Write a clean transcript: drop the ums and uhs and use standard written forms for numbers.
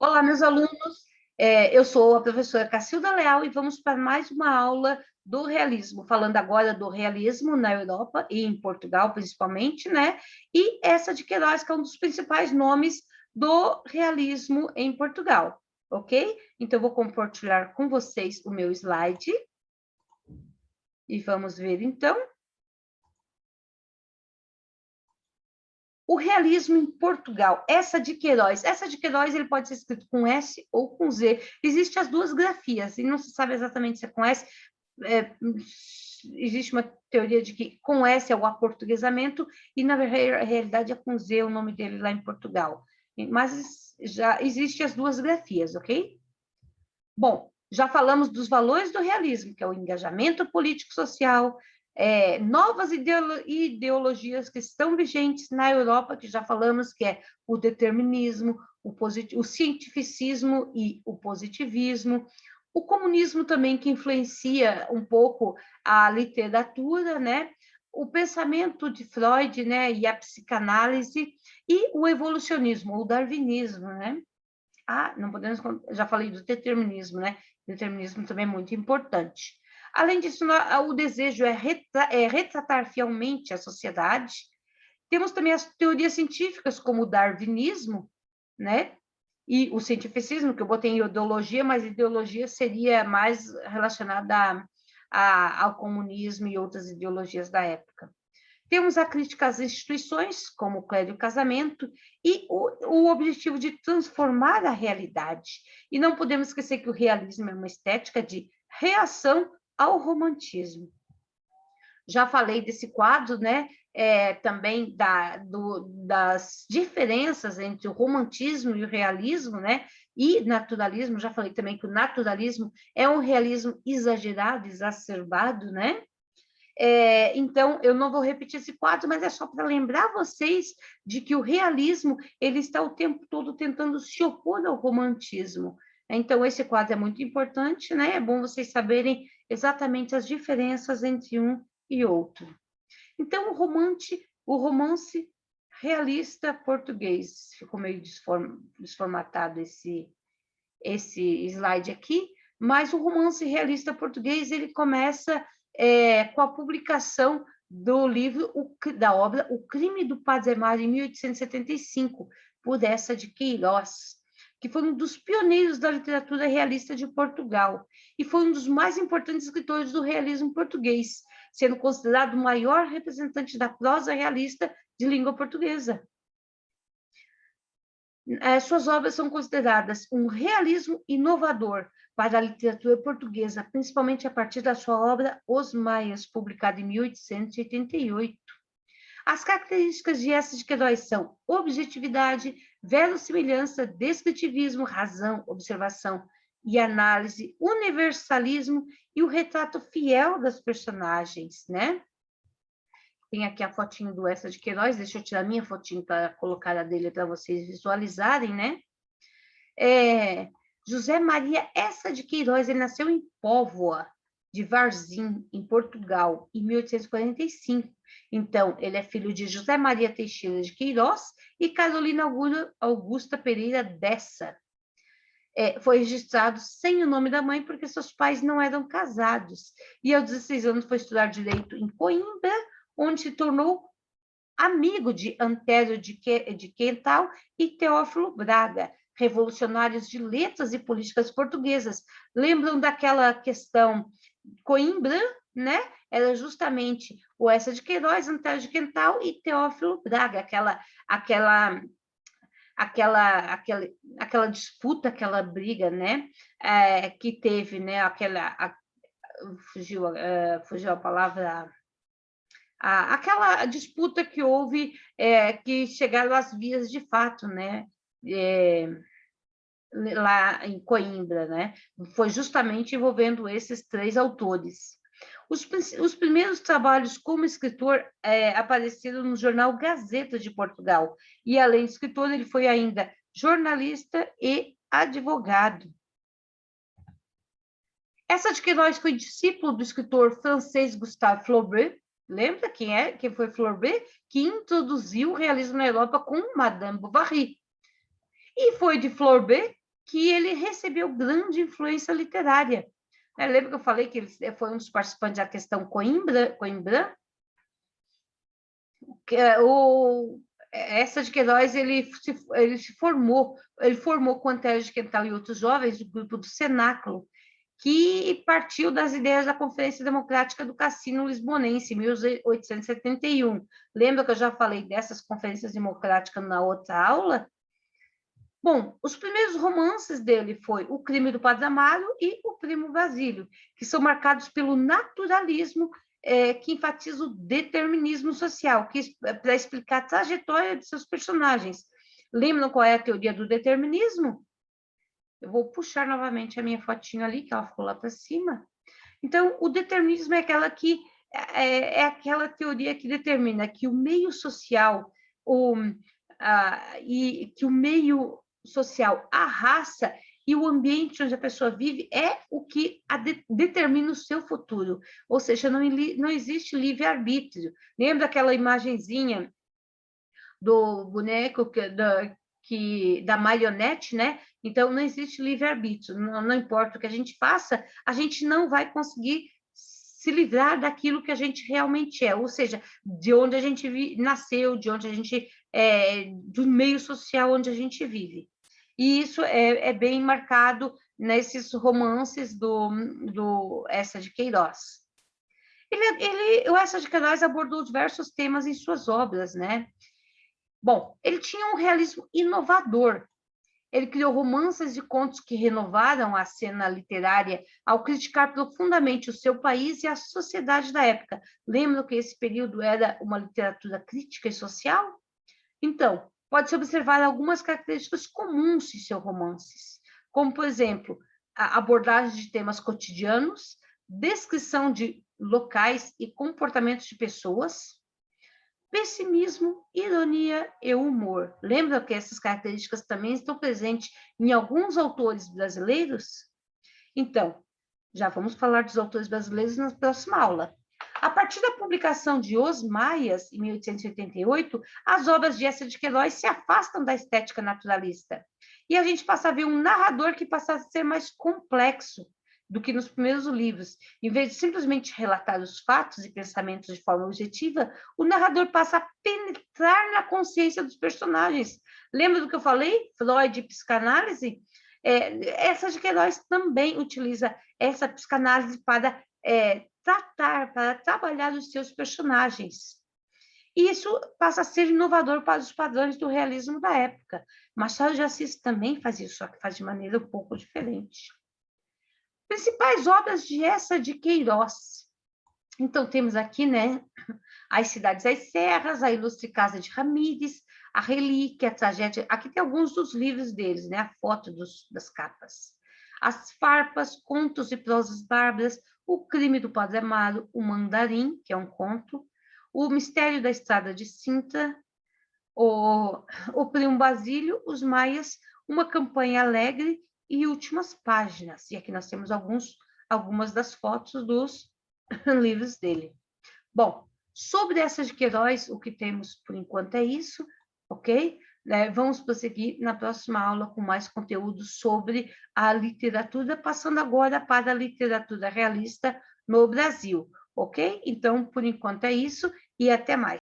Olá, meus alunos. Eu sou a professora Cacilda Leal e vamos para mais uma aula do realismo, falando agora do realismo na Europa e em Portugal, principalmente, né? E essa de Queiroz, que é um dos principais nomes do realismo em Portugal, ok? Então, eu vou compartilhar com vocês o meu slide e vamos ver, então. O realismo em Portugal, essa de Queiroz ele pode ser escrito com S ou com Z. Existem as duas grafias, e não se sabe exatamente se é com S. Existe uma teoria de que com S é o aportuguesamento, e na realidade é com Z o nome dele lá em Portugal. Mas já existem as duas grafias, ok? Bom, já falamos dos valores do realismo, que é o engajamento político-social, novas ideologias que estão vigentes na Europa, que já falamos, que é o determinismo, o cientificismo e o positivismo, o comunismo também, que influencia um pouco a literatura, né? O pensamento de Freud, né? E a psicanálise, e o evolucionismo, o darwinismo, né? Não podemos, já falei do determinismo, né? Determinismo também é muito importante. Além disso, o desejo é retratar fielmente a sociedade. Temos também as teorias científicas, como o darwinismo, né? E o cientificismo, que eu botei em ideologia, mas ideologia seria mais relacionada ao comunismo e outras ideologias da época. Temos a crítica às instituições, como o clero e o casamento, e o objetivo de transformar a realidade. E não podemos esquecer que o realismo é uma estética de reação ao romantismo. Já falei desse quadro, né? Também das diferenças entre o romantismo e o realismo, né? E naturalismo. Já falei também que o naturalismo é um realismo exagerado, exacerbado, né? Então, eu não vou repetir esse quadro, mas é só para lembrar vocês de que o realismo ele está o tempo todo tentando se opor ao romantismo. Então, esse quadro é muito importante, né? É bom vocês saberem exatamente as diferenças entre um e outro. Então, o romance realista português, ficou meio desformatado esse slide aqui, mas o romance realista português ele começa com a publicação do livro, da obra O Crime do Padre Mário, em 1875, por Essa de Queiroz, que foi um dos pioneiros da literatura realista de Portugal, e foi um dos mais importantes escritores do realismo português, sendo considerado o maior representante da prosa realista de língua portuguesa. Suas obras são consideradas um realismo inovador para a literatura portuguesa, principalmente a partir da sua obra Os Maias, publicada em 1888. As características de Eça de Queiroz são objetividade, verossimilhança, descritivismo, razão, observação e análise, universalismo e o retrato fiel das personagens, né? Tem aqui a fotinho do Eça de Queiroz, deixa eu tirar minha fotinho para colocar a dele para vocês visualizarem, né? José Maria Eça de Queiroz, ele nasceu em Póvoa de Varzim, em Portugal, em 1845. Então, ele é filho de José Maria Teixeira de Queiroz e Carolina Augusta Pereira Dessa. Foi registrado sem o nome da mãe porque seus pais não eram casados. E aos 16 anos foi estudar Direito em Coimbra, onde se tornou amigo de Antério de Quental e Teófilo Braga, revolucionários de letras e políticas portuguesas. Lembram daquela questão Coimbra, né? Era justamente o Eça de Queiroz, Antério de Quental e Teófilo Braga, aquela disputa, aquela briga, né? Que teve, né? Fugiu a palavra, aquela disputa que houve, que chegaram às vias de fato, né? Lá em Coimbra, né? Foi justamente envolvendo esses três autores. Os primeiros trabalhos como escritor apareceram no jornal Gazeta de Portugal, e além de escritor, ele foi ainda jornalista e advogado. Eça de Queiroz foi discípulo do escritor francês Gustave Flaubert. Lembra quem foi Flaubert? Que introduziu o realismo na Europa com Madame Bovary. E foi de Flaubert que ele recebeu grande influência literária. Lembra que eu falei que ele foi um dos participantes da questão Coimbra? Essa de Queiroz, ele formou com Antero de Quental e outros jovens, o grupo do Cenáculo, que partiu das ideias da Conferência Democrática do Cassino Lisbonense, em 1871. Lembra que eu já falei dessas conferências democráticas na outra aula? Bom, os primeiros romances dele foi O Crime do Padre Amaro e O Primo Basílio, que são marcados pelo naturalismo, que enfatiza o determinismo social, para explicar a trajetória de seus personagens. Lembram qual é a teoria do determinismo? Eu vou puxar novamente a minha fotinho ali, que ela ficou lá para cima. Então, o determinismo é aquela teoria que determina que o meio social, e que o meio social, a raça e o ambiente onde a pessoa vive é o que determina o seu futuro. Ou seja, não existe livre-arbítrio. Lembra aquela imagenzinha do boneco da marionete, né? Então, não existe livre-arbítrio. Não importa o que a gente faça, a gente não vai conseguir se livrar daquilo que a gente realmente é, ou seja, de onde a gente nasceu, de onde a gente do meio social onde a gente vive. E isso é bem marcado nesses romances do Eça de Queiroz. O Eça de Queiroz abordou diversos temas em suas obras, né? Bom, ele tinha um realismo inovador. Ele criou romances e contos que renovaram a cena literária ao criticar profundamente o seu país e a sociedade da época. Lembram que esse período era uma literatura crítica e social? Então, pode-se observar algumas características comuns em seus romances, como, por exemplo, a abordagem de temas cotidianos, descrição de locais e comportamentos de pessoas, pessimismo, ironia e humor. Lembra que essas características também estão presentes em alguns autores brasileiros? Então, já vamos falar dos autores brasileiros na próxima aula. A partir da publicação de Os Maias, em 1888, as obras de Eça de Queiroz se afastam da estética naturalista. E a gente passa a ver um narrador que passa a ser mais complexo do que nos primeiros livros. Em vez de simplesmente relatar os fatos e pensamentos de forma objetiva, o narrador passa a penetrar na consciência dos personagens. Lembra do que eu falei? Freud e psicanálise? Eça de Queiroz também utiliza essa psicanálise para para trabalhar os seus personagens. E isso passa a ser inovador para os padrões do realismo da época. Machado de Assis também faz isso, só que faz de maneira um pouco diferente. Principais obras de Eça de Queiroz. Então, temos aqui, né, As Cidades das Serras, A Ilustre Casa de Ramírez, A Relíquia, A Tragédia. Aqui tem alguns dos livros deles, né, a foto das capas. As Farpas, Contos e Prosas Bárbaras, O Crime do Padre Amaro, O Mandarim, que é um conto, O Mistério da Estrada de Sintra, o Primo Basílio, Os Maias, Uma Campanha Alegre e Últimas Páginas. E aqui nós temos algumas das fotos dos livros dele. Bom, sobre Eça de Queiroz, o que temos por enquanto é isso, ok? Vamos prosseguir na próxima aula com mais conteúdo sobre a literatura, passando agora para a literatura realista no Brasil, ok? Então, por enquanto é isso e até mais.